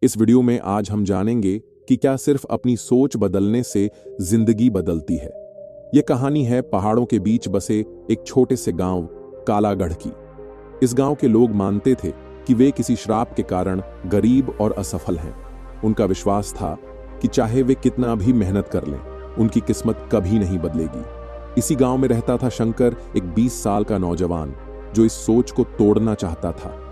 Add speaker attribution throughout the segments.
Speaker 1: इस वीडियो में आज हम जानेंगे कि क्या सिर्फ अपनी सोच बदलने से जिंदगी बदलती है। यह कहानी है पहाड़ों के बीच बसे एक छोटे से गांव कालागढ़ की। इस गांव के लोग मानते थे कि वे किसी श्राप के कारण गरीब और असफल हैं। उनका विश्वास था कि चाहे वे कितना भी मेहनत कर लें, उनकी किस्मत कभी नहीं बदलेगी। इसी गांव में रहता था शंकर, एक 20 साल का नौजवान जो इस सोच को तोड़ना चाहता था।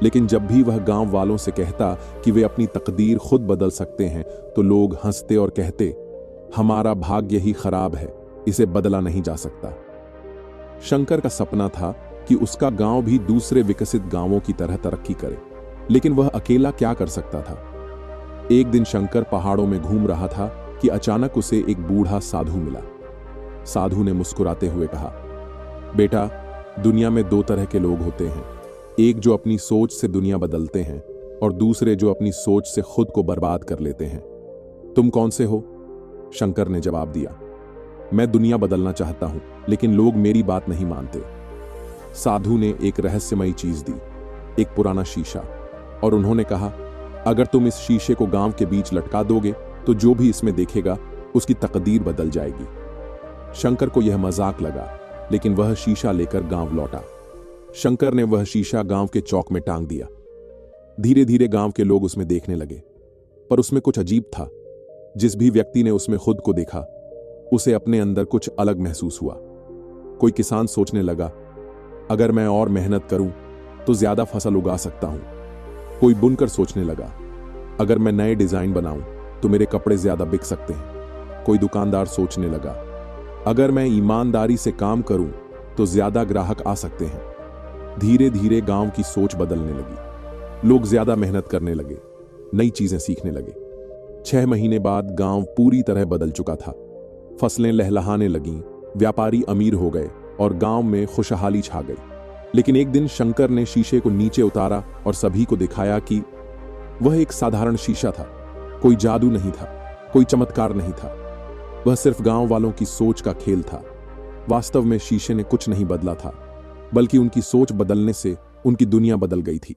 Speaker 1: लेकिन जब भी वह गांव वालों से कहता कि वे अपनी तकदीर खुद बदल सकते हैं, तो लोग हंसते और कहते, हमारा भाग्य ही खराब है, इसे बदला नहीं जा सकता। शंकर का सपना था कि उसका गांव भी दूसरे विकसित गांवों की तरह तरक्की करे, लेकिन वह अकेला क्या कर सकता था। एक दिन शंकर पहाड़ों में घूम रहा था कि अचानक उसे एक बूढ़ा साधु मिला। साधु ने मुस्कुराते हुए कहा, बेटा, दुनिया में दो तरह के लोग होते हैं, एक जो अपनी सोच से दुनिया बदलते हैं और दूसरे जो अपनी सोच से खुद को बर्बाद कर लेते हैं। तुम कौन से हो? शंकर ने जवाब दिया, मैं दुनिया बदलना चाहता हूं, लेकिन लोग मेरी बात नहीं मानते। साधु ने एक रहस्यमयी चीज दी, एक पुराना शीशा, और उन्होंने कहा, अगर तुम इस शीशे को गांव के बीच लटका दोगे तो जो भी इसमें देखेगा उसकी तकदीर बदल जाएगी। शंकर को यह मजाक लगा, लेकिन वह शीशा लेकर गांव लौटा। शंकर ने वह शीशा गांव के चौक में टांग दिया। धीरे धीरे गांव के लोग उसमें देखने लगे, पर उसमें कुछ अजीब था। जिस भी व्यक्ति ने उसमें खुद को देखा, उसे अपने अंदर कुछ अलग महसूस हुआ। कोई किसान सोचने लगा, अगर मैं और मेहनत करूं तो ज्यादा फसल उगा सकता हूं। कोई बुनकर सोचने लगा, अगर मैं नए डिजाइन बनाऊं तो मेरे कपड़े ज्यादा बिक सकते हैं। कोई दुकानदार सोचने लगा, अगर मैं ईमानदारी से काम करूं तो ज्यादा ग्राहक आ सकते हैं। धीरे धीरे गांव की सोच बदलने लगी। लोग ज्यादा मेहनत करने लगे, नई चीजें सीखने लगे। 6 महीने बाद गांव पूरी तरह बदल चुका था। फसलें लहलहाने लगीं, व्यापारी अमीर हो गए और गांव में खुशहाली छा गई। लेकिन एक दिन शंकर ने शीशे को नीचे उतारा और सभी को दिखाया कि वह एक साधारण शीशा था। कोई जादू नहीं था, कोई चमत्कार नहीं था। वह सिर्फ गांव वालों की सोच का खेल था। वास्तव में शीशे ने कुछ नहीं बदला था, बल्कि उनकी सोच बदलने से उनकी दुनिया बदल गई थी।